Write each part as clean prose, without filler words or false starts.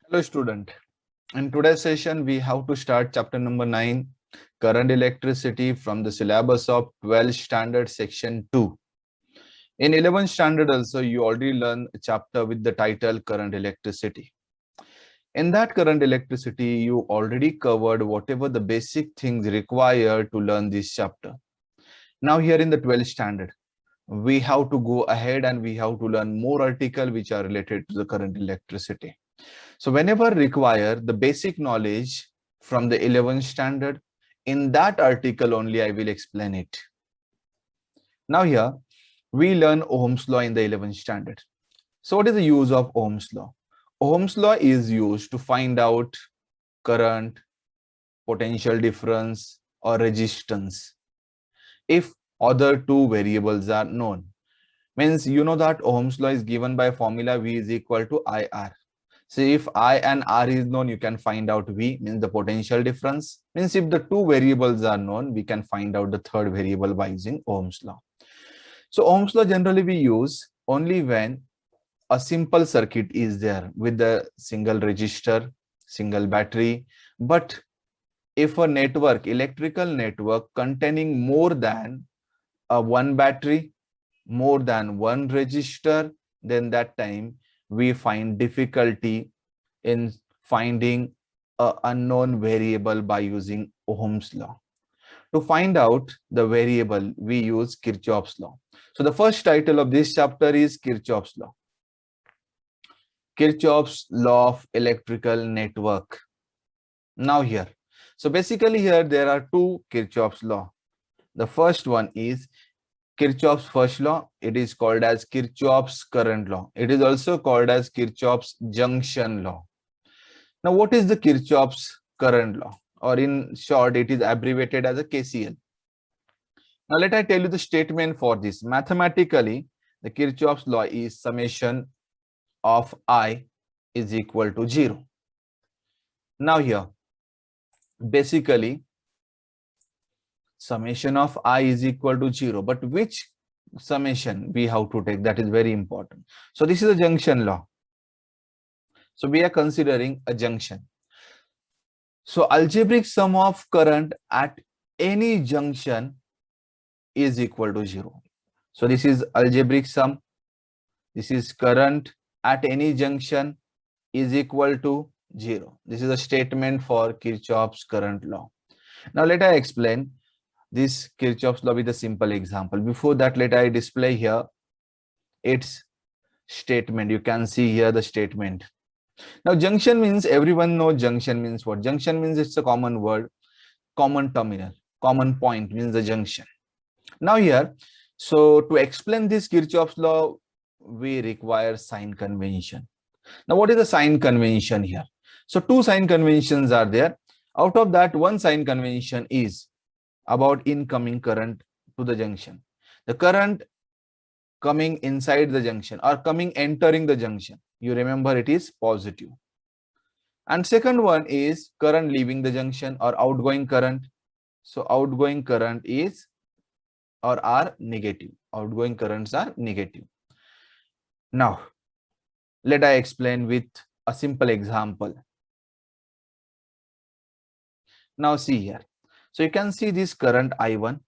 Hello student. In today's session, we have to start chapter number 9, current electricity from the syllabus of 12th standard section 2. In 11th standard also, you already learned a chapter with the title current electricity. In that current electricity, you already covered whatever the basic things required to learn this chapter. Now here in the 12th standard, we have to go ahead and we have to learn more articles which are related to the current electricity. So whenever require the basic knowledge from the 11th standard, in that article only I will explain it. Now here we learn Ohm's law in the 11th standard. So what is the use of Ohm's law? Ohm's law is used to find out current, potential difference or resistance if other two variables are known. Means you know that Ohm's law is given by formula V is equal to IR. So if I and R is known, you can find out V, means the potential difference. Means if the two variables are known, we can find out the third variable by using Ohm's law. So Ohm's law generally we use only when a simple circuit is there with the single resistor, single battery. But if a network, electrical network containing more than one battery, more than one resistor, then that time we find difficulty in finding an unknown variable by using Ohm's law. To find out the variable, we use Kirchhoff's law. So the first title of this chapter is Kirchhoff's law. Kirchhoff's law of electrical network. Now here, so basically here there are two Kirchhoff's law. The first one is Kirchhoff's first law. It is called as Kirchhoff's current law. It is also called as Kirchhoff's junction law. Now, what is the Kirchhoff's current law? Or in short, it is abbreviated as a KCL. Now, let I tell you the statement for this. Mathematically, the Kirchhoff's law is summation of I is equal to 0. Now here, basically, summation of I is equal to 0. But which summation we have to take? That is very important. So this is a junction law. So we are considering a junction. So algebraic sum of current at any junction is equal to 0. So this is algebraic sum. This is current at any junction is equal to 0. This is a statement for Kirchhoff's current law. Now let I explain this Kirchhoff's law with a simple example. Before that, let I display here its statement. You can see here the statement. Now junction means, everyone knows junction means what? Junction means it's a common word, common terminal, common point means the junction. Now here, so to explain this Kirchhoff's law, we require sign convention. Now what is the sign convention here? So two sign conventions are there. Out of that, one sign convention is about incoming current to the junction. The current coming inside the junction or entering the junction, you remember it is positive. And second one is current leaving the junction or outgoing current. So outgoing current is or are negative. Outgoing currents are negative. Now, let I explain with a simple example. Now see here. So you can see this current I1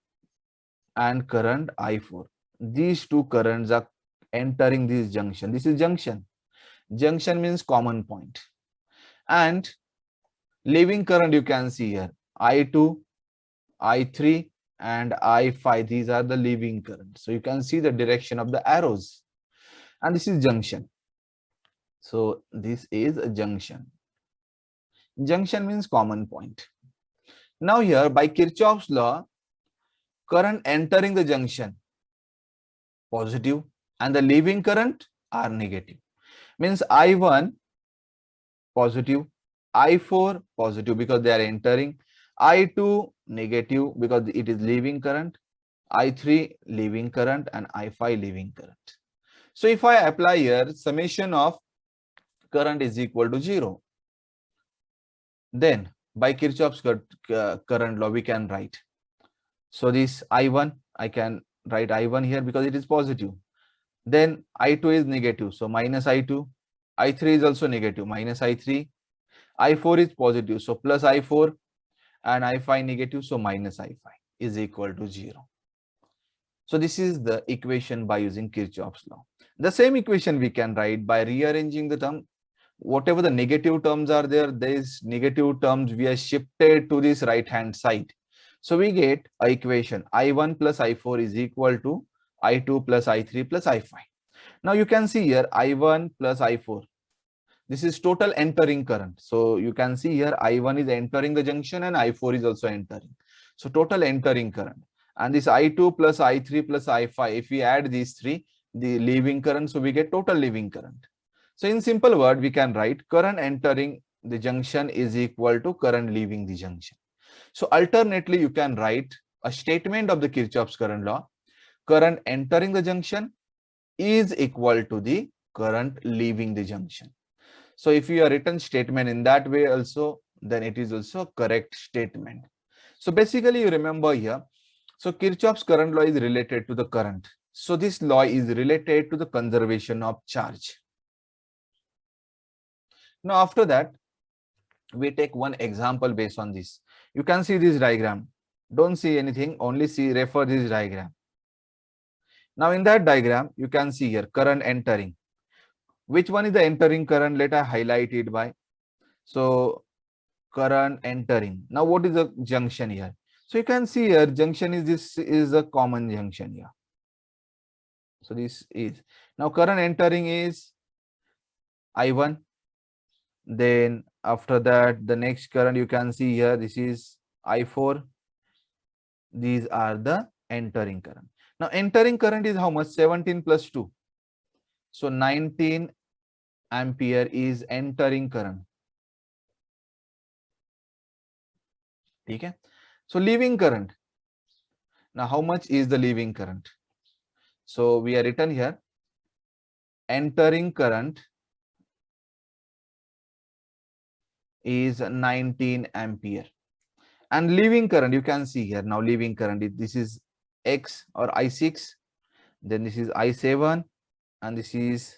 and current I4. These two currents are entering this junction. This is junction. Junction means common point. And leaving current you can see here. I2, I3 and I5. These are the leaving current. So you can see the direction of the arrows. And this is junction. So this is a junction. Junction means common point. Now here by Kirchhoff's law, current entering the junction positive and the leaving current are negative. Means I1 positive, I4 positive because they are entering, I2 negative because it is leaving current, I3 leaving current and I5 leaving current. So if I apply here summation of current is equal to 0, then by Kirchhoff's current law we can write. So this I1, I can write I1 here because it is positive. Then I2 is negative, so minus I2. I3 is also negative, minus I3. I4 is positive, so plus I4, and I5 negative, so minus I5 is equal to 0. So this is the equation by using Kirchhoff's law. The same equation we can write by rearranging the term. Whatever the negative terms are there, these negative terms we are shifted to this right hand side. So we get a equation I1 plus I4 is equal to I2 plus I3 plus I5. Now you can see here I1 plus I4. This is total entering current. So you can see here I1 is entering the junction and I4 is also entering. So total entering current. And this I2 plus I3 plus I5, if we add these three, the leaving current, so we get total leaving current. So in simple word, we can write current entering the junction is equal to current leaving the junction. So alternately, you can write a statement of the Kirchhoff's current law. Current entering the junction is equal to the current leaving the junction. So if you are written statement in that way also, then it is also a correct statement. So basically you remember here, so Kirchhoff's current law is related to the current. So this law is related to the conservation of charge. Now after that, we take one example based on this. You can see this diagram. Don't see anything, only refer this diagram. Now in that diagram, you can see here current entering. Which one is the entering current? Let us highlight it by. So current entering. Now what is the junction here? So you can see here junction is a common junction here. So this is now current entering is I1. Then after that the next current you can see here, this is I4. These are the entering current. Now entering current is how much? 17 plus 2. So 19 ampere is entering current. Okay. So leaving current. Now how much is the leaving current? So we are written here entering current is 19 ampere and leaving current you can see here. Now leaving current, this is X or I6, then this is I7 and this is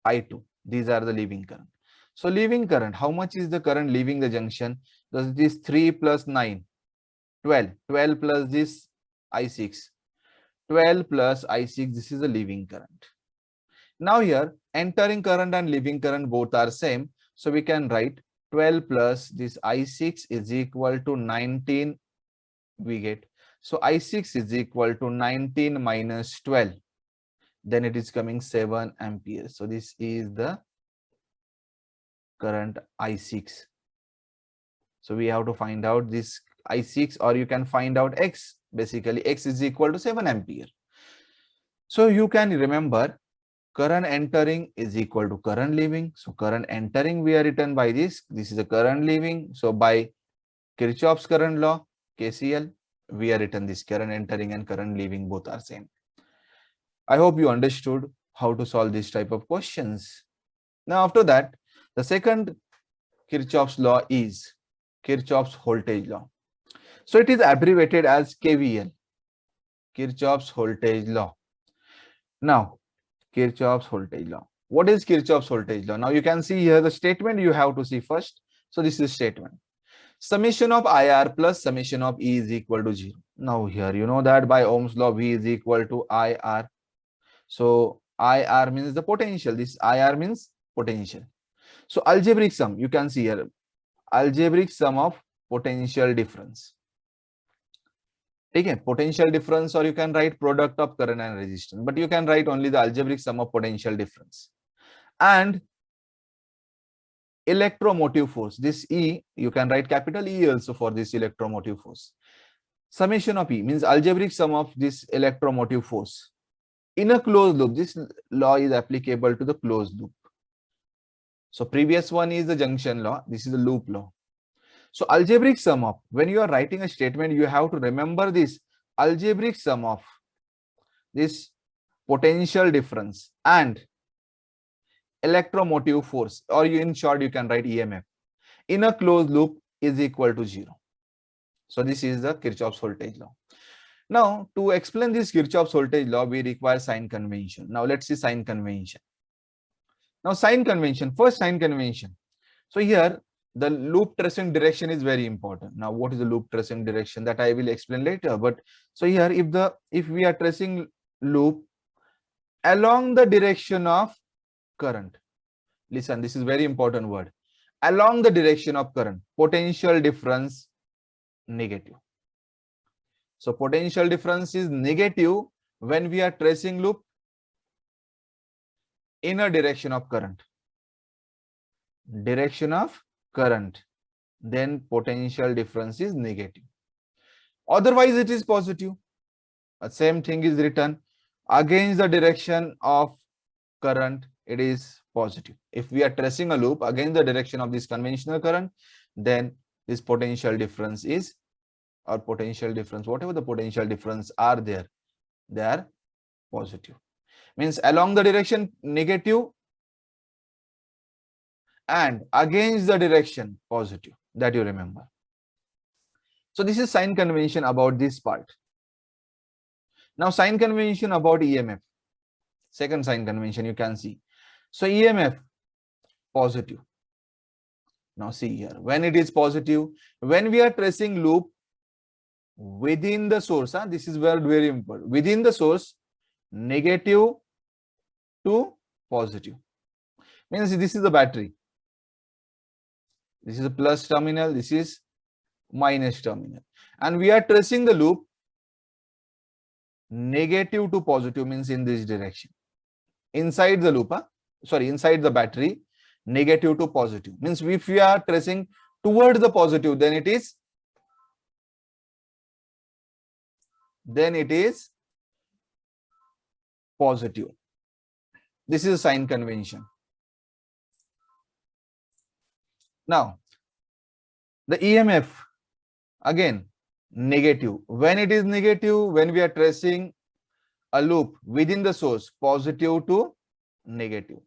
I2. These are the leaving current. So leaving current, how much is the current leaving the junction? Because it is 3 plus 9, 12. 12 plus this I6. 12 plus I6, this is the leaving current. Now here, entering current and leaving current both are same. So we can write 12 plus this I6 is equal to 19. We get. So I6 is equal to 19 minus 12. Then it is coming 7 amperes. So this is the current I6. So we have to find out this I6, or you can find out X. Basically, X is equal to 7 ampere. So you can remember current entering is equal to current leaving. So current entering we are written by this. This is the current leaving. So by Kirchhoff's current law, KCL, we are written this current entering and current leaving both are same. I hope you understood how to solve this type of questions. Now after that, the second Kirchhoff's law is Kirchhoff's voltage law. So it is abbreviated as KVL, Kirchhoff's voltage law. Now, Kirchhoff's voltage law. What is Kirchhoff's voltage law? Now you can see here the statement you have to see first. So this is statement. Summation of IR plus summation of E is equal to 0. Now here you know that by Ohm's law V is equal to IR. So IR means the potential. This IR means potential. So algebraic sum, you can see here, algebraic sum of potential difference. Okay, potential difference, or you can write product of current and resistance, but you can write only the algebraic sum of potential difference. And electromotive force, this E, you can write capital E also for this electromotive force. Summation of E means algebraic sum of this electromotive force. In a closed loop, this law is applicable to the closed loop. So previous one is the junction law, this is the loop law. So algebraic sum of, when you are writing a statement, you have to remember this algebraic sum of this potential difference and electromotive force, or you, in short, you can write EMF in a closed loop is equal to 0. So this is the Kirchhoff's voltage law. Now to explain this Kirchhoff's voltage law, we require sign convention. Now let's see sign convention. Now sign convention, first sign convention. So here the loop tracing direction is very important. Now what is the loop tracing direction, that I will explain later. But so here if we are tracing loop along the direction of current, listen, this is very important word, along the direction of current, potential difference negative. So potential difference is negative when we are tracing loop in a direction of current, then potential difference is negative. Otherwise it is positive. The same thing is written against the direction of current, it is positive. If we are tracing a loop against the direction of this conventional current, then this potential difference is, or potential difference, whatever the potential difference are there, they are positive. Means along the direction negative and against the direction positive, that you remember. So this is sign convention about this part. Now sign convention about EMF. Second sign convention you can see. So EMF positive. Now see here, when it is positive, when we are tracing loop within the source, this is very important, within the source, negative to positive. Means this is the battery. This is a plus terminal, this is minus terminal. And we are tracing the loop negative to positive, means in this direction. Inside the loop, inside the battery, negative to positive. Means if we are tracing towards the positive, then it is positive. This is a sign convention. Now, the EMF, again, negative. When it is negative, when we are tracing a loop within the source, positive to negative.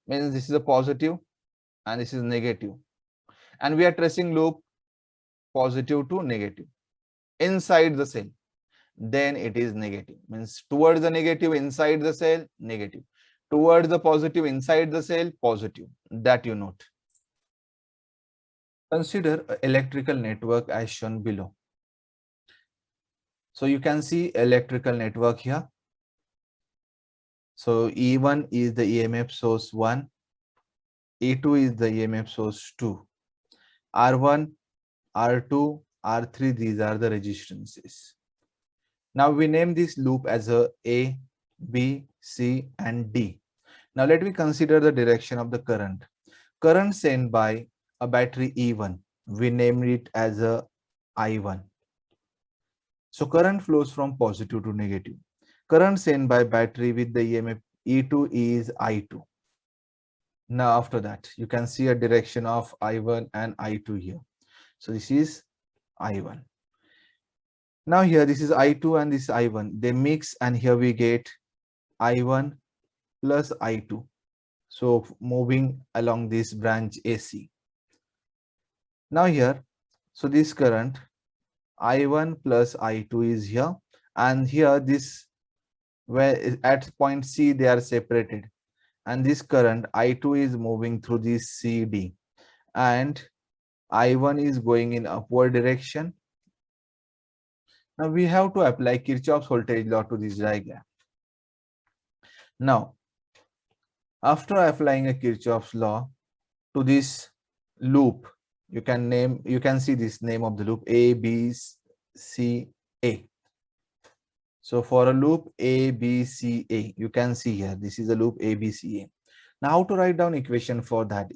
Means this is a positive and this is negative. And we are tracing loop positive to negative inside the cell, then it is negative. Means towards the negative inside the cell, negative. Towards the positive inside the cell, positive. That you note. Consider an electrical network as shown below. So you can see electrical network here. So E1 is the EMF source 1, E2 is the EMF source 2, R1, R2, R3, these are the resistances. Now we name this loop as A, B, C and D. Now let me consider the direction of the current. Current sent by a battery E1, we named it as a I1. So current flows from positive to negative. Current sent by battery with the EMF E2 is I2. Now after that, you can see a direction of I1 and I2 here. So this is I1. Now here this is I2 and this is I1. They mix and here we get I1 plus I2. So moving along this branch AC. Now here, so this current I1 plus I2 is here, and here this, where at point C they are separated, and this current I2 is moving through this CD and I1 is going in upward direction. Now we have to apply Kirchhoff's voltage law to this diagram. Now after applying a Kirchhoff's law to this loop, you can see this name of the loop A, B, C, A. So for a loop A, B, C, A, you can see here, this is a loop A, B, C, A. Now how to write down equation for that?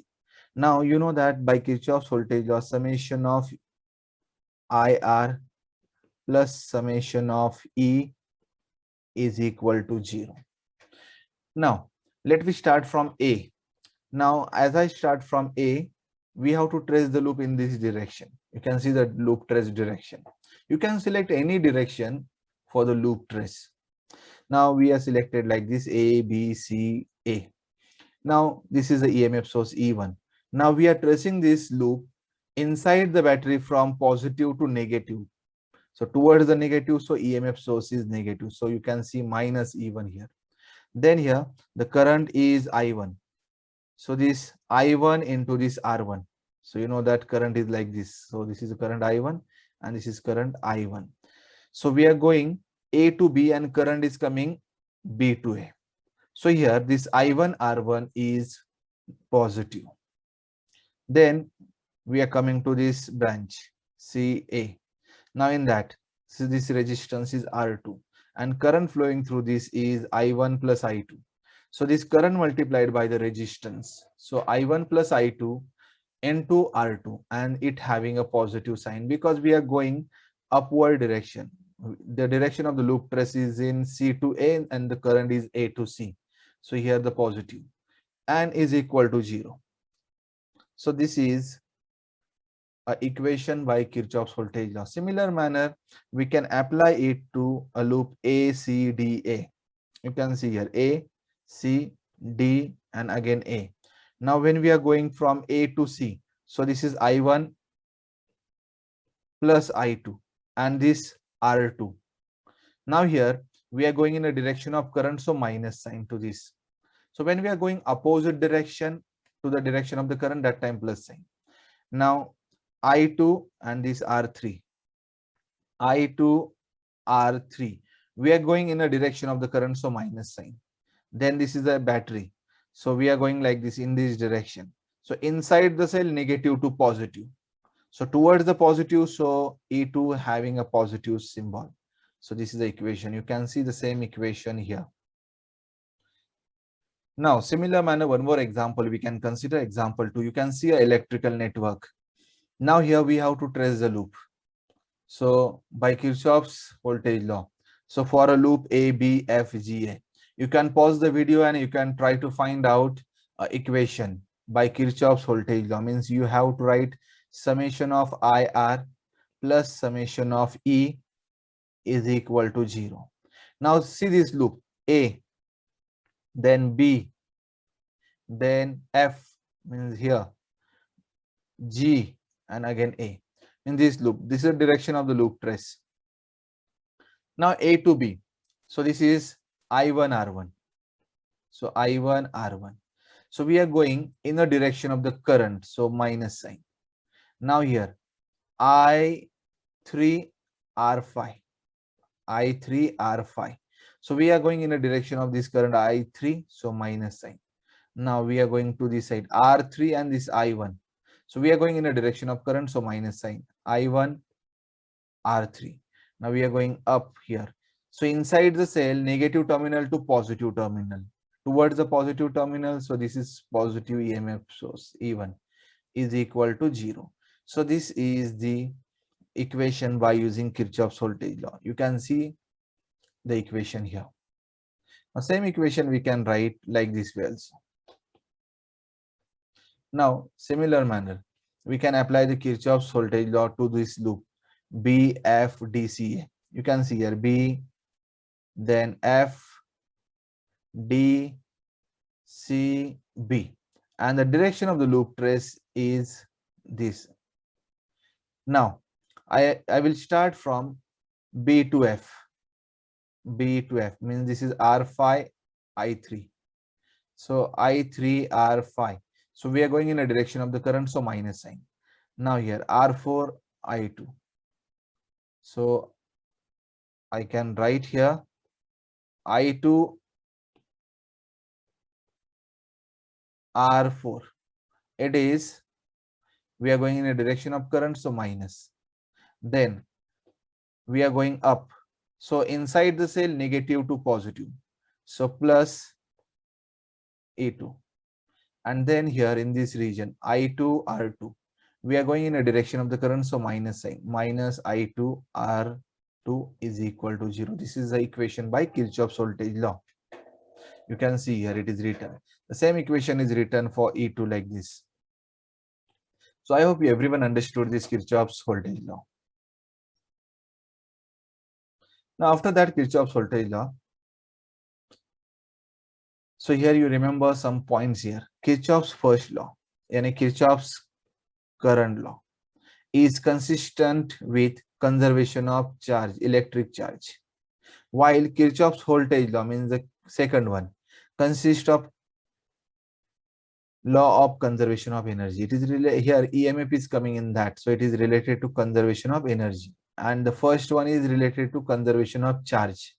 Now you know that by Kirchhoff's voltage law, summation of IR plus summation of E is equal to 0. Now let me start from A. Now as I start from A, we have to trace the loop in this direction. You can see the loop trace direction. You can select any direction for the loop trace. Now we are selected like this A, B, C, A. Now this is the EMF source E1. Now we are tracing this loop inside the battery from positive to negative. So towards the negative, so EMF source is negative. So you can see minus E1 here. Then here the current is I1. So this I1 into this R1. So you know that current is like this. So this is the current I1 and this is current I1. So we are going A to B and current is coming B to A. So here this I1 R1 is positive. Then we are coming to this branch CA. Now in that, so this resistance is R2 and current flowing through this is I1 plus I2. So this current multiplied by the resistance. So I1 plus I2 into R2 and it having a positive sign because we are going upward direction. The direction of the loop trace is in C to A and the current is A to C. So here the positive and is equal to 0. So this is a equation by Kirchhoff's voltage law. Similar manner, we can apply it to a loop A, C, D, A. You can see here A, C, D, and again A. Now, when we are going from A to C, so this is I1 plus I2 and this R2. Now here we are going in a direction of current, so minus sign to this. So when we are going opposite direction to the direction of the current, that time plus sign. Now I2 and this R3. I2 R3. We are going in a direction of the current, so minus sign. Then this is a battery. So we are going like this in this direction. So inside the cell, negative to positive. So towards the positive, so E2 having a positive symbol. So this is the equation. You can see the same equation here. Now, similar manner, one more example, we can consider example 2. You can see an electrical network. Now here we have to trace the loop. So by Kirchhoff's voltage law. So for a loop A, B, F, G, A. You can pause the video and you can try to find out equation by Kirchhoff's voltage law. Means you have to write summation of IR plus summation of E is equal to 0. Now see this loop A, then B, then F means here, G, and again A. In this loop, this is the direction of the loop trace. Now A to B. So this is I1 R1. So I1 R1. So we are going in the direction of the current. So minus sign. Now here I3 R5. I3 R5. So we are going in the direction of this current I3. So minus sign. Now we are going to this side R3 and this I1. So we are going in a direction of current. So minus sign I1 R3. Now we are going up here. So inside the cell, negative terminal to positive terminal. Towards the positive terminal, so this is positive EMF source E1 is equal to 0. So this is the equation by using Kirchhoff's voltage law. You can see the equation here. The same equation we can write like this way also. Now, similar manner, we can apply the Kirchhoff's voltage law to this loop B, F, D, C, A. You can see here B, then F, D, C, B. And the direction of the loop trace is this. Now, I will start from B to F. B to F means this is R5, I3. So I3, R5. So we are going in a direction of the current, so minus sign. Now here R4, I2. So I can write here I2, R4. It is, we are going in a direction of current, so minus. Then we are going up. So inside the cell, negative to positive. So plus E2. And then here in this region, I2, R2. We are going in a direction of the current, so minus sign. Minus I2, R2 is equal to 0. This is the equation by Kirchhoff's voltage law. You can see here it is written. The same equation is written for E2 like this. So I hope everyone understood this Kirchhoff's voltage law. Now after that Kirchhoff's voltage law, so here you remember some points here. Kirchhoff's first law, yani Kirchhoff's current law, is consistent with conservation of charge, electric charge. While Kirchhoff's voltage law means the second one consists of Law of conservation of energy. It is here EMF is coming in that, so it is related to conservation of energy, and the first one is related to conservation of charge.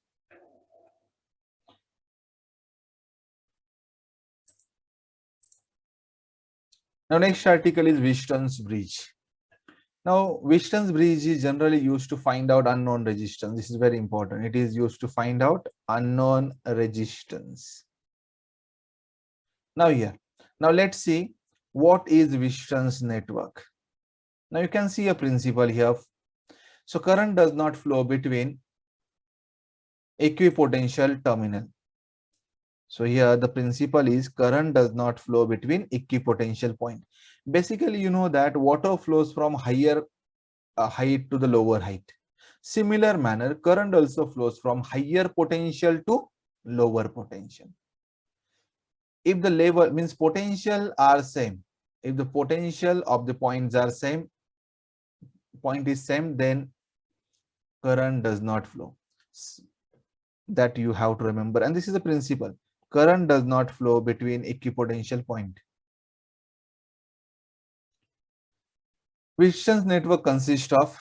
Now next article is Wheaton's bridge. Now Wheaton's bridge is generally used to find out unknown resistance. This is very important. It is used to find out unknown resistance. Now here, now let's see what is Wheaton's network. Now you can see a principle here. So current does not flow between equipotential terminal. So here the principle is current does not flow between equipotential point. Basically, you know that water flows from higher height to the lower height. Similar manner, current also flows from higher potential to lower potential. If the level means potential are same, if the potential of the points are same, point is same, then current does not flow. That you have to remember, and this is a principle. Current does not flow between equipotential point. Wheaton's network consists of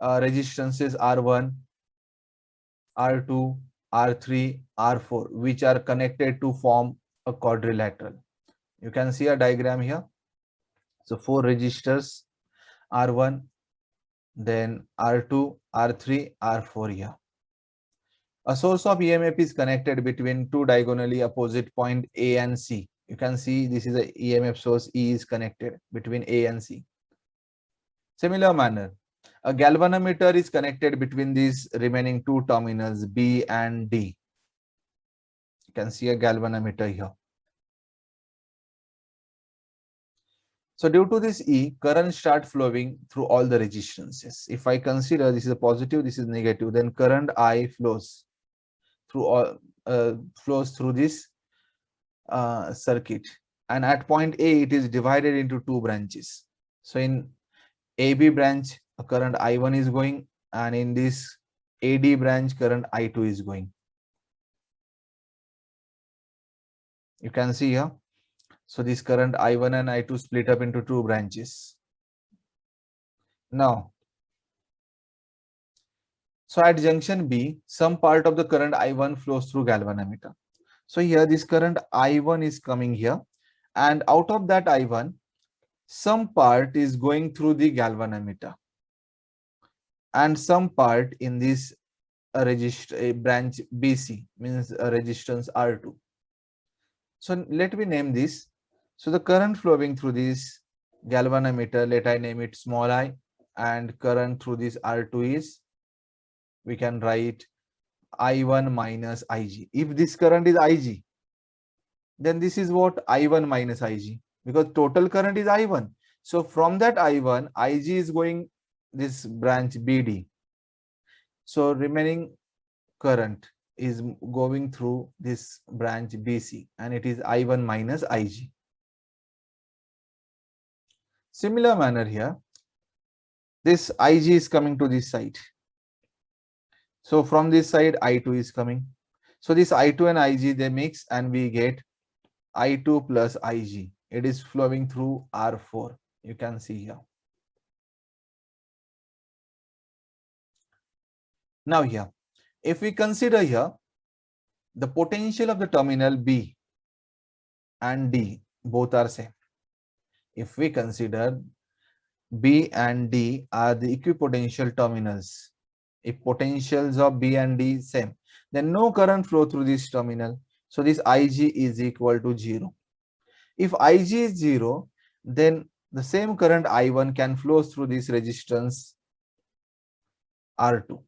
resistances R1, R2, R3, R4, which are connected to form a quadrilateral. You can see a diagram here. So 4 resistors, R1, then R2, R3, R4 here. A source of EMF is connected between two diagonally opposite point A and C. You can see this is a EMF source. E is connected between A and C. Similar manner, a galvanometer is connected between these remaining two terminals B and D. You can see a galvanometer here. So due to this E, current start flowing through all the resistances. If I consider this is a positive, this is negative, then current I flows through all flows through this circuit, and at point A it is divided into two branches. So in AB branch a current I1 is going, and in this AD branch current I2 is going. You can see here. So this current I1 and I2 split up into two branches. Now, so at junction B, some part of the current I1 flows through galvanometer. So here this current I1 is coming here, and out of that I1, some part is going through the galvanometer, and some part in this branch BC, means a resistance R2. So let me name this. So the current flowing through this galvanometer, let I name it small I, and current through this R2 is, we can write I1 minus Ig. If this current is Ig, then this is what I1 minus Ig, because total current is I1. So from that I1, Ig is going this branch BD. So remaining current is going through this branch BC, and it is I1 minus Ig. Similar manner here, this Ig is coming to this side. So from this side, I2 is coming. So this I2 and Ig, they mix, and we get I2 plus Ig. It is flowing through R4. You can see here. Now here, if we consider here, the potential of the terminal B and D, both are same. If we consider B and D are the equipotential terminals, if potentials of B and D same, then no current flow through this terminal. So this Ig is equal to 0. If Ig is 0, then the same current I1 can flow through this resistance R2.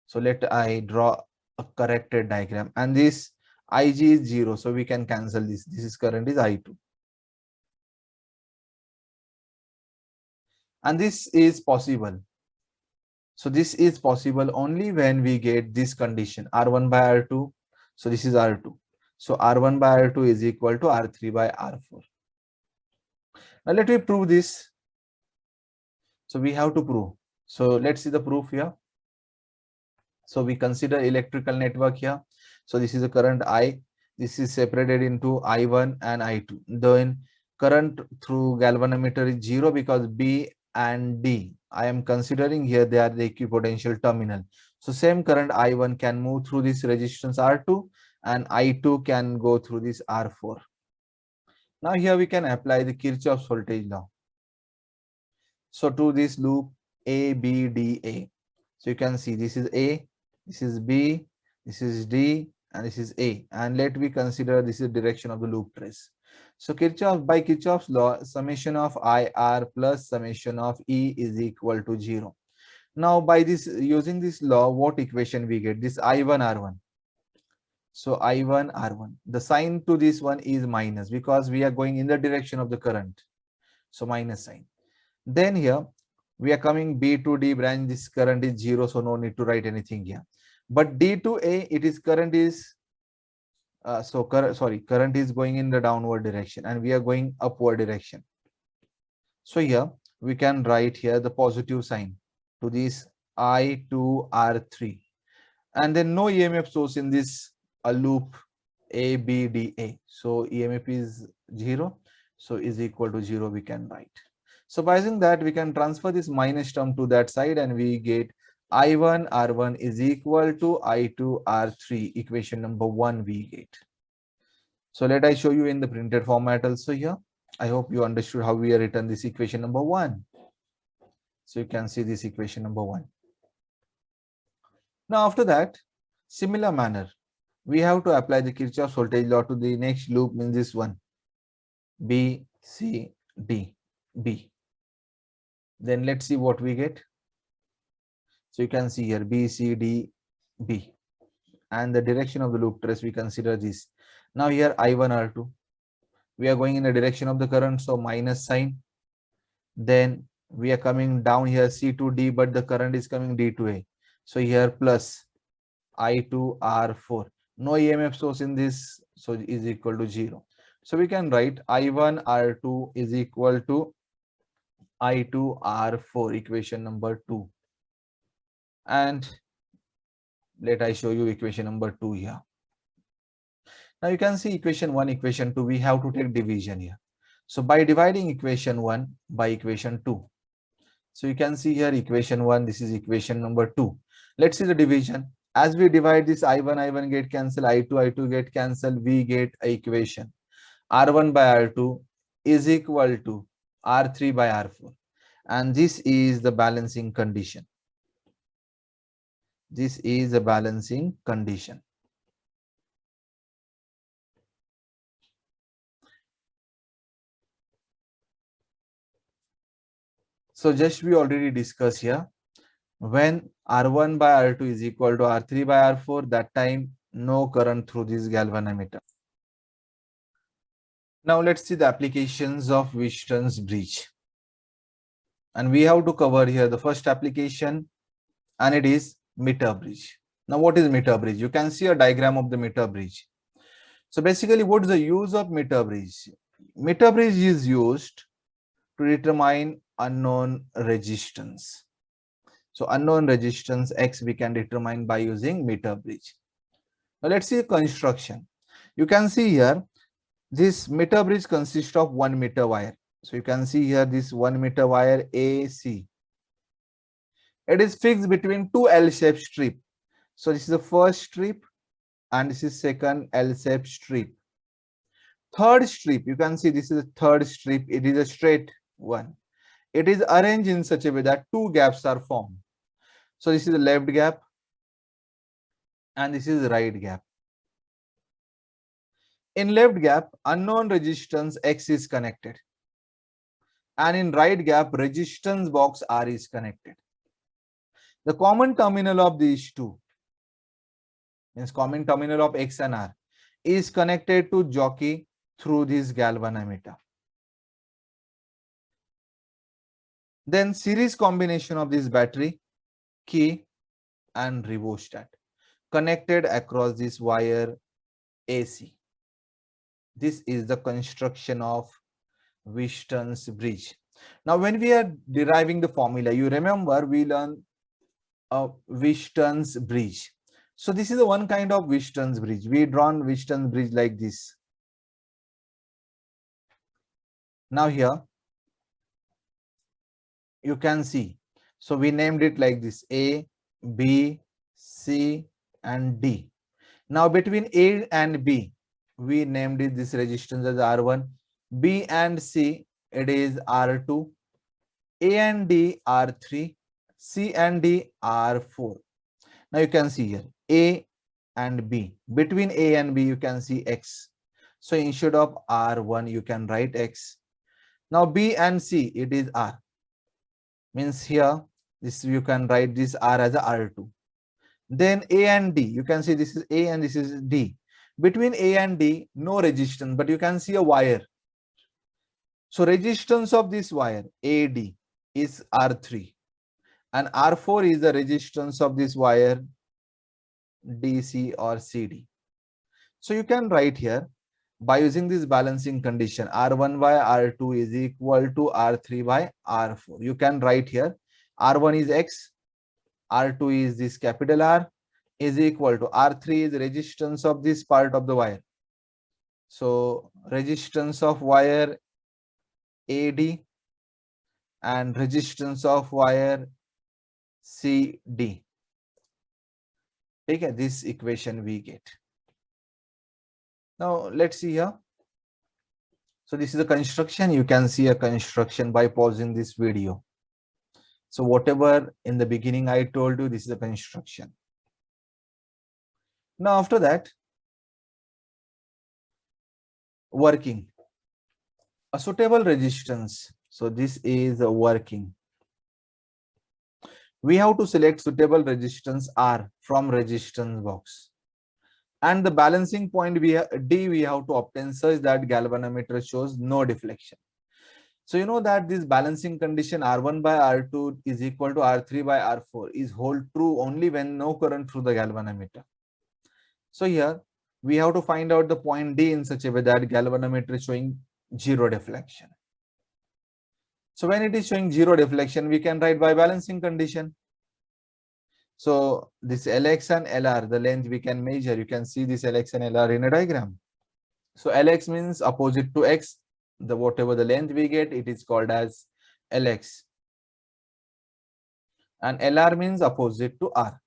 So let I draw a corrected diagram, and this Ig is 0, so we can cancel this. This is current is I2. And this is possible. So this is possible only when we get this condition R1 by R2. So this is R2. So R1 by R2 is equal to R3 by R4. Now let me prove this. So we have to prove. So let's see the proof here. So we consider electrical network here. So this is the current I. This is separated into I1 and I2. Then current through galvanometer is 0 because B and D, I am considering here they are the equipotential terminal. So same current I1 can move through this resistance R2 and I2 can go through this R4. Now here we can apply the Kirchhoff's voltage law. So to this loop A, B, D, A. So you can see this is A, this is B, this is D, and this is A. And let me consider this is the direction of the loop trace. So by Kirchhoff's law, summation of IR plus summation of E is equal to 0. Now by this, using this law, what equation we get? This I1 R1. So I1 R1. The sign to this one is minus because we are going in the direction of the current. So minus sign. Then here we are coming B to D branch, this current is 0, so no need to write anything here. But D to A, it is current is current is going in the downward direction and we are going upward direction. So here we can write here the positive sign to this I2R3, and then no EMF source in this loop ABDA. So EMF is 0, so is equal to 0 we can write. So by using that, we can transfer this minus term to that side and we get I1 R1 is equal to I2 R3, equation number 1 we get. So let I show you in the printed format also here. I hope you understood how we have written this equation number 1. So you can see this equation number 1. Now after that, similar manner, we have to apply the Kirchhoff's voltage law to the next loop, means this one, B, C, D, B. Then let's see what we get. So you can see here B, C, D, B. And the direction of the loop trace, we consider this. Now here I1, R2. We are going in the direction of the current, so minus sign. Then we are coming down here C to D, but the current is coming D to A. So here plus I2, R4. No EMF source in this, so is equal to 0. So we can write I1, R2 is equal to I2 R4, equation number 2. And let I show you equation number 2 here. Now you can see equation 1, equation 2, we have to take division here. So by dividing equation 1 by equation 2. So you can see here equation 1, this is equation number 2. Let's see the division. As we divide this I1 get cancel, I2 get cancel, we get a equation. R1 by R2 is equal to R3 by R4. And this is the balancing condition. This is a balancing condition. So just we already discussed here, when R1 by R2 is equal to R3 by R4, that time no current through this galvanometer. Now let's see the applications of Wheaton's bridge. And we have to cover here the first application, and it is meter bridge. Now what is meter bridge? You can see a diagram of the meter bridge. So basically, what is the use of meter bridge? Meter bridge is used to determine unknown resistance. So unknown resistance X we can determine by using meter bridge. Now let's see construction. You can see here this meter bridge consists of 1 meter wire. So you can see here this 1 meter wire AC. It is fixed between two L-shaped strip. So this is the first strip and this is second L-shaped strip. Third strip, you can see this is the third strip. It is a straight one. It is arranged in such a way that two gaps are formed. So this is the left gap and this is the right gap. In left gap, unknown resistance X is connected. And in right gap, resistance box R is connected. The common terminal of these two, means common terminal of X and R, is connected to jockey through this galvanometer. Then series combination of this battery, key and rheostat connected across this wire AC. This is the construction of Wheaton's bridge. Now when we are deriving the formula, you remember we learned Wheaton's bridge. So this is the one kind of Wheatstone's bridge. We drawn Wheatstone's bridge like this. Now here you can see. So we named it like this: A, B, C, and D. Now between A and B, we named it this resistance as R1. B and C, it is R2. A and D, R3. C and D, R4. Now you can see here A and B. Between A and B, you can see X. So instead of R1, you can write X. Now B and C, it is R. Means here, this you can write this R as a R2. Then A and D, you can see this is A and this is D. Between A and D, no resistance, but you can see a wire. So resistance of this wire, AD, is R3. And R4 is the resistance of this wire, DC or CD. So you can write here, by using this balancing condition, R1 by R2 is equal to R3 by R4. You can write here, R1 is X, R2 is this capital R, is equal to R3 is resistance of this part of the wire. So resistance of wire AD and resistance of wire CD. Okay, this equation we get. Now let's see here. So this is a construction. You can see a construction by pausing this video. So whatever in the beginning I told you, this is a construction. Now after that, working. A suitable resistance. So this is a working. We have to select suitable resistance R from resistance box. And the balancing point D we have to obtain such that galvanometer shows no deflection. So you know that this balancing condition R1 by R2 is equal to R3 by R4 is hold true only when no current through the galvanometer. So here we have to find out the point D in such a way that galvanometer is showing zero deflection. So when it is showing zero deflection, we can write by balancing condition. So this Lx and Lr, the length we can measure. You can see this Lx and Lr in a diagram. So Lx means opposite to x. The whatever the length we get, it is called as Lx. And Lr means opposite to r.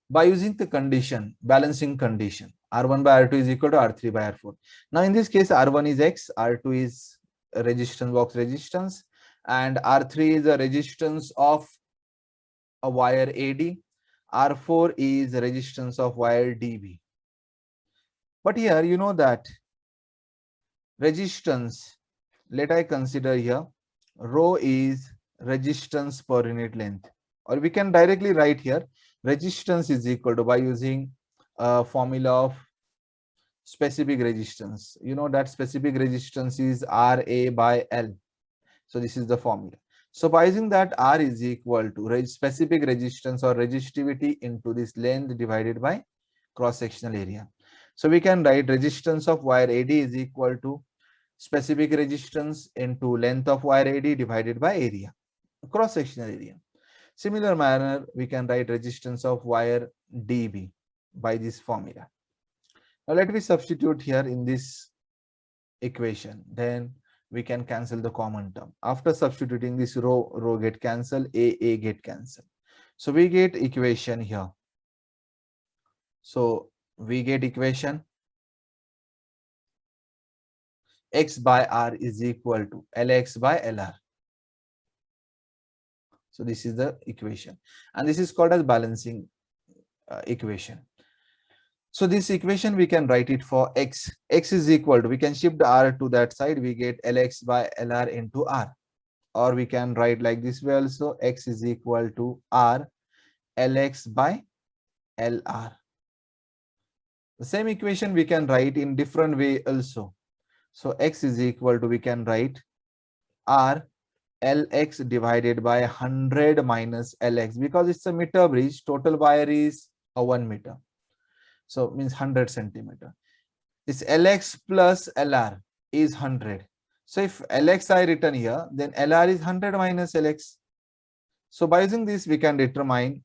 By using the condition, balancing condition, R1 by R2 is equal to R3 by R4. Now in this case, R1 is X, R2 is a resistance box resistance, and R3 is a resistance of a wire AD, R4 is the resistance of wire DB. But here you know that resistance, let I consider here, rho is resistance per unit length, or we can directly write here resistance is equal to, by using a formula of specific resistance. You know that specific resistance is RA by L. So this is the formula. So by using that, R is equal to specific resistance or resistivity into this length divided by cross-sectional area. So we can write resistance of wire AD is equal to specific resistance into length of wire AD divided by area, cross-sectional area. Similar manner, we can write resistance of wire DB by this formula. Now let me substitute here in this equation. Then we can cancel the common term. After substituting this rho get cancelled, A get cancelled. So we get equation here. So we get equation X by R is equal to Lx by Lr. So this is the equation, and this is called as balancing equation. So this equation we can write it for X. X is equal to, we can shift R to that side, we get Lx by Lr into R. Or we can write like this way also, X is equal to R Lx by Lr. The same equation we can write in different way also. So X is equal to, we can write R Lx divided by 100 minus Lx, because it's a meter bridge, total wire is a 1 meter. So means 100 centimeter. This Lx plus Lr is 100. So if Lx I written here, then Lr is 100 minus Lx. So by using this, we can determine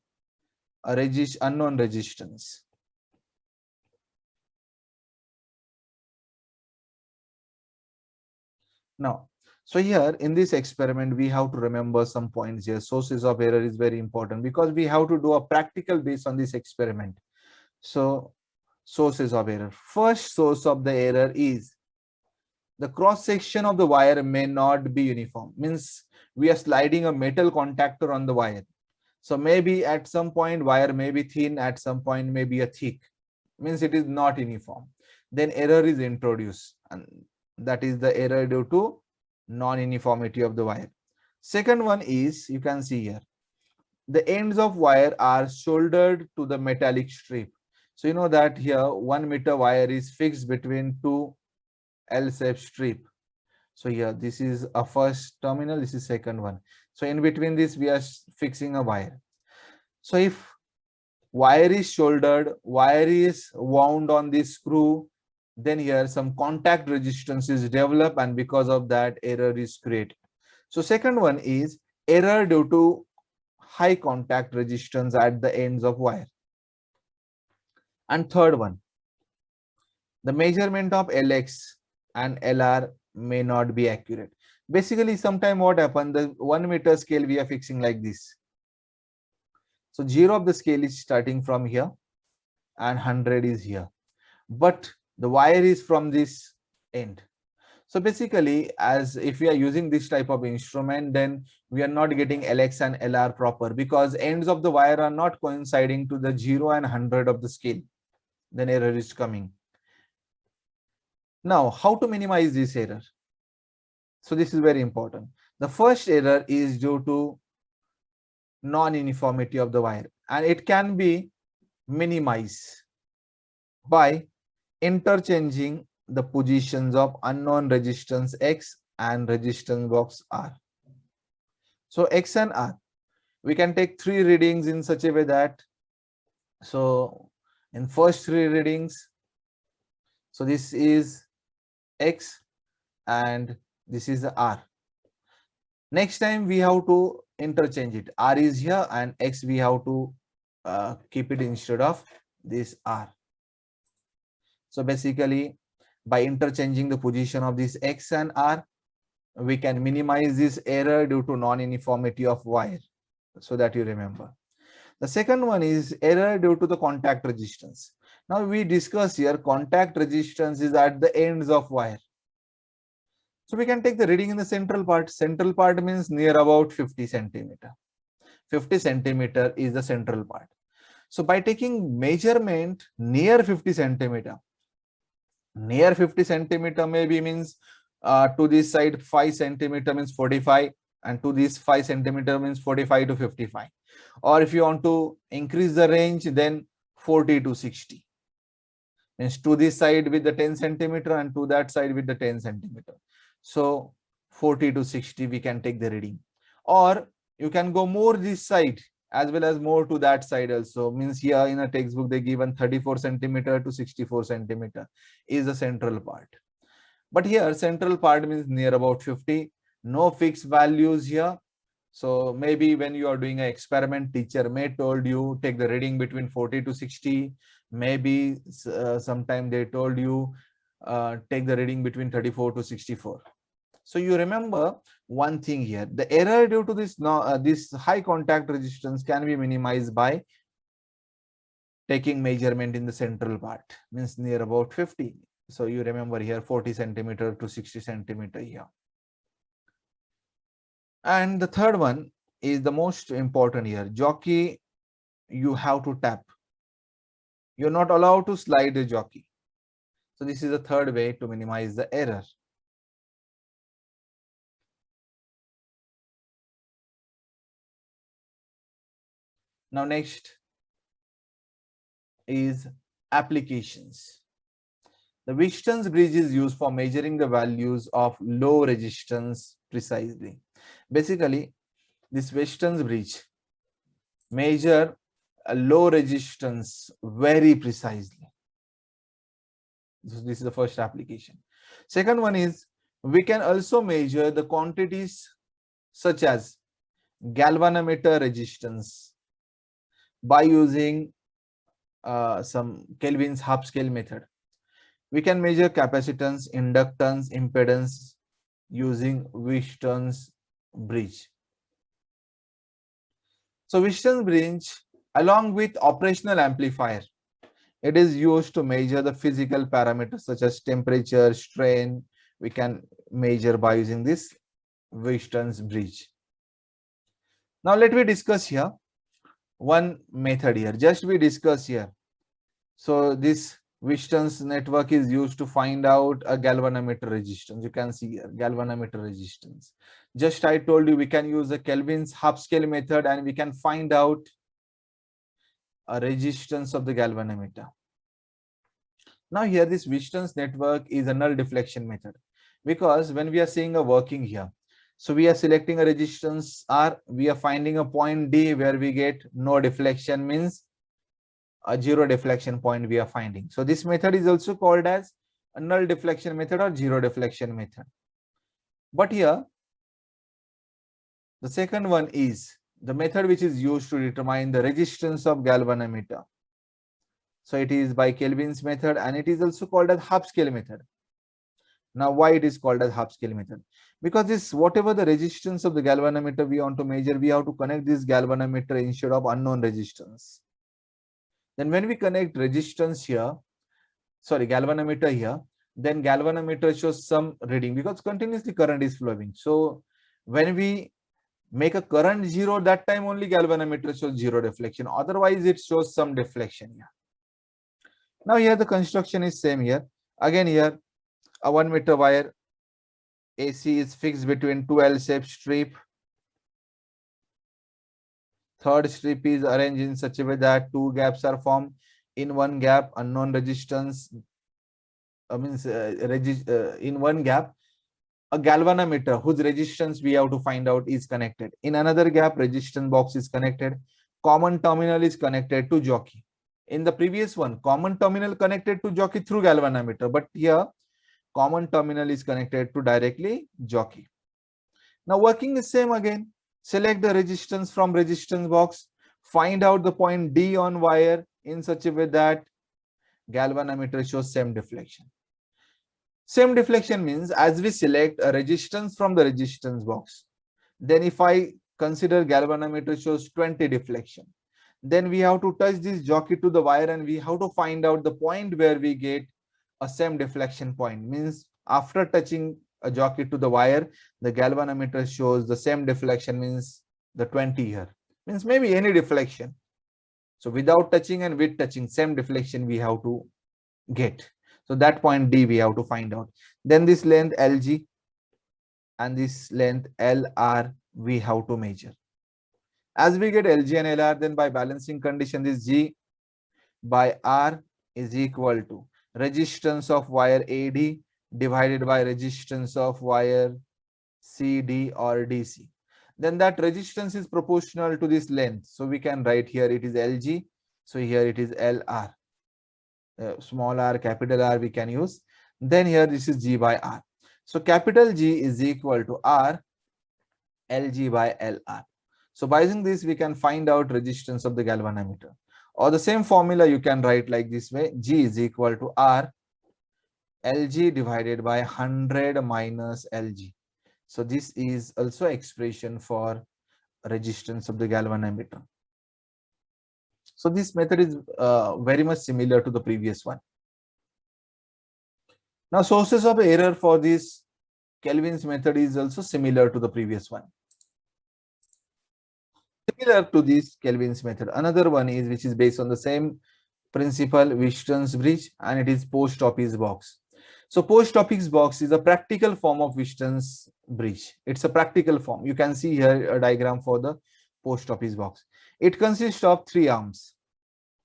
unknown resistance. Now, so here in this experiment, we have to remember some points here. Sources of error is very important because we have to do a practical based on this experiment. So, sources of error. First source of the error is the cross section of the wire may not be uniform. Means we are sliding a metal contactor on the wire. So maybe at some point wire may be thin, at some point may be a thick. Means it is not uniform. Then error is introduced, and that is the error due to non-uniformity of the wire. Second one is, you can see here, the ends of wire are soldered to the metallic strip. So you know that here 1 meter wire is fixed between two L-shaped strip. So here this is a first terminal, this is second one. So in between this we are fixing a wire. So if wire is soldered, wire is wound on this screw, then here some contact resistance is developed, and because of that error is created. So second one is error due to high contact resistance at the ends of wire. And third one, the measurement of Lx and Lr may not be accurate. Basically, sometime what happened, the 1 meter scale we are fixing like this. So 0 of the scale is starting from here and 100 is here. But the wire is from this end. So basically, as if we are using this type of instrument, then we are not getting Lx and Lr proper because ends of the wire are not coinciding to the 0 and 100 of the scale. Then error is coming. Now, how to minimize this error? So this is very important. The first error is due to non-uniformity of the wire, and it can be minimized by interchanging the positions of unknown resistance X and resistance box R. So X and R, we can take 3 readings in such a way that, so in first 3 readings, so this is X and this is the R. Next time we have to interchange it. R is here and X we have to keep it instead of this R. So basically, by interchanging the position of this X and R, we can minimize this error due to non-uniformity of wire, so that you remember. The second one is error due to the contact resistance. Now we discuss here contact resistance is at the ends of wire. So we can take the reading in the central part. Central part means near about 50 centimeter. 50 centimeter is the central part. So by taking measurement near 50 centimeter, near 50 centimeter maybe means to this side 5 centimeter means 45, and to this 5 centimeter means 45 to 55. Or if you want to increase the range, then 40 to 60. Means to this side with the 10 centimeter and to that side with the 10 centimeter. So 40 to 60 we can take the reading. Or you can go more this side as well as more to that side also. Means here in a textbook they given 34 centimeter to 64 centimeter is the central part. But here central part means near about 50. No fixed values here. So maybe when you are doing an experiment, teacher may told you take the reading between 40 to 60. Maybe sometime they told you take the reading between 34 to 64. So you remember one thing here, the error due to this this high contact resistance can be minimized by taking measurement in the central part, means near about 50. So you remember here 40 centimeter to 60 centimeter here. And the third one is the most important here. Jockey, you have to tap. You're not allowed to slide the jockey. So this is the third way to minimize the error. Now next is applications. The Wheaton's bridge is used for measuring the values of low resistance precisely. Basically, this Wheaton's bridge measure a low resistance very precisely. So this is the first application. Second one is we can also measure the quantities such as galvanometer resistance, by using some Kelvin's half scale method. We can measure capacitance, inductance, impedance using Wheaton's bridge. So Wheaton's bridge, along with operational amplifier, it is used to measure the physical parameters such as temperature, strain. We can measure by using this Wheaton's bridge. Now let me discuss here one method here. Just we discuss here. So this Wheaton's network is used to find out a galvanometer resistance. You can see here galvanometer resistance. Just I told you we can use the Kelvin's half scale method and we can find out a resistance of the galvanometer. Now here this Wheaton's network is a null deflection method, because when we are seeing a working here, so we are selecting a resistance R, we are finding a point D where we get no deflection, means a zero deflection point we are finding. So this method is also called as a null deflection method or zero deflection method. But here the second one is the method which is used to determine the resistance of galvanometer. So it is by Kelvin's method and it is also called as half scale method. Now why it is called as half scale method? Because this whatever the resistance of the galvanometer we want to measure, we have to connect this galvanometer instead of unknown resistance. Then when we connect resistance here, sorry, galvanometer here, then galvanometer shows some reading because continuously current is flowing. So when we make a current zero, that time only galvanometer shows zero deflection. Otherwise it shows some deflection here. Now here the construction is same here. Again here a 1 meter wire AC is fixed between two L-shaped strip. Third strip is arranged in such a way that two gaps are formed. In one gap, unknown resistance in one gap, a galvanometer whose resistance we have to find out is connected. In another gap, resistance box is connected. Common terminal is connected to jockey. In the previous one, common terminal connected to jockey through galvanometer, but here common terminal is connected to directly jockey. Now working is same again. Select the resistance from resistance box. Find out the point D on wire in such a way that galvanometer shows same deflection. Same deflection means as we select a resistance from the resistance box, then if I consider galvanometer shows 20 deflection, then we have to touch this jockey to the wire and we have to find out the point where we get a same deflection point. Means after touching a jockey to the wire, the galvanometer shows the same deflection, means the 20 here, means maybe any deflection. So without touching and with touching, same deflection we have to get. So that point D we have to find out. Then this length LG and this length LR we have to measure. As we get LG and LR, then by balancing condition, this G by R is equal to resistance of wire AD divided by resistance of wire CD or DC. Then that resistance is proportional to this length. So we can write here it is LG. So here it is LR. Small r, capital R we can use. Then here this is G by R. So capital G is equal to R LG by LR. So by using this we can find out resistance of the galvanometer. Or the same formula you can write like this way: G is equal to R LG divided by 100 minus LG. So this is also expression for resistance of the galvanometer. So this method is very much similar to the previous one. Now sources of error for this Kelvin's method is also similar to the previous one. Similar to this Kelvin's method, another one is which is based on the same principle, Wheaton's bridge, and it is post office box. So post office box is a practical form of Wheaton's bridge. It's a practical form. You can see here a diagram for the post office box. It consists of three arms.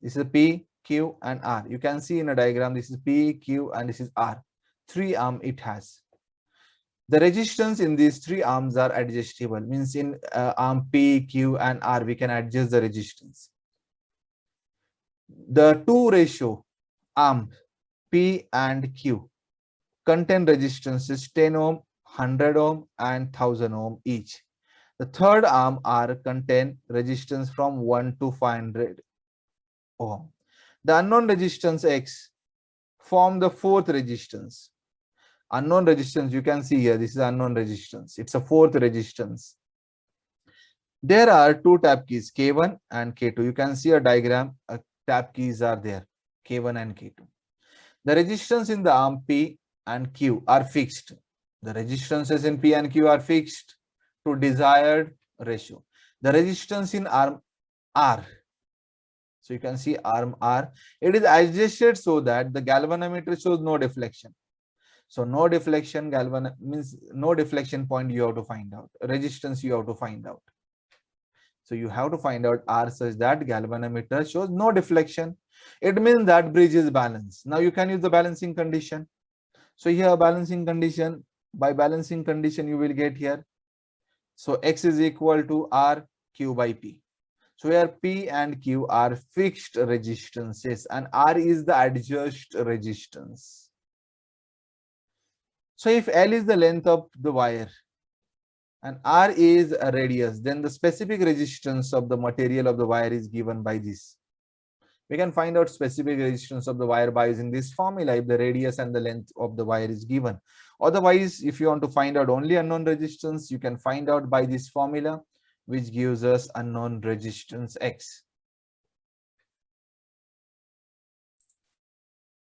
This is P, Q, and R. You can see in a diagram, this is P, Q, and this is R. Three arms it has. The resistance in these three arms are adjustable. Means in arm P, Q, and R, we can adjust the resistance. The two ratio arm P and Q contain resistances 10 ohm, 100 ohm, and 1000 ohm each. The third arm R contain resistance from 1 to 500 ohm. The unknown resistance X form the fourth resistance. Unknown resistance, you can see here, this is unknown resistance. It's a fourth resistance. There are two tap keys, K1 and K2. You can see a diagram, tap keys are there, K1 and K2. The resistance in the arm P and Q are fixed. The resistances in P and Q are fixed to desired ratio. The resistance in arm R, so you can see arm R, it is adjusted so that the galvanometer shows no deflection. So no deflection, means no deflection point you have to find out. Resistance you have to find out. So you have to find out R such that galvanometer shows no deflection. It means that bridge is balanced. Now you can use the balancing condition. So here balancing condition, by balancing condition you will get here. So X is equal to R Q by P. So where P and Q are fixed resistances and R is the adjust resistance. So if L is the length of the wire and R is a radius, then the specific resistance of the material of the wire is given by this. We can find out specific resistance of the wire by using this formula if the radius and the length of the wire is given. Otherwise, if you want to find out only unknown resistance, you can find out by this formula, which gives us unknown resistance X.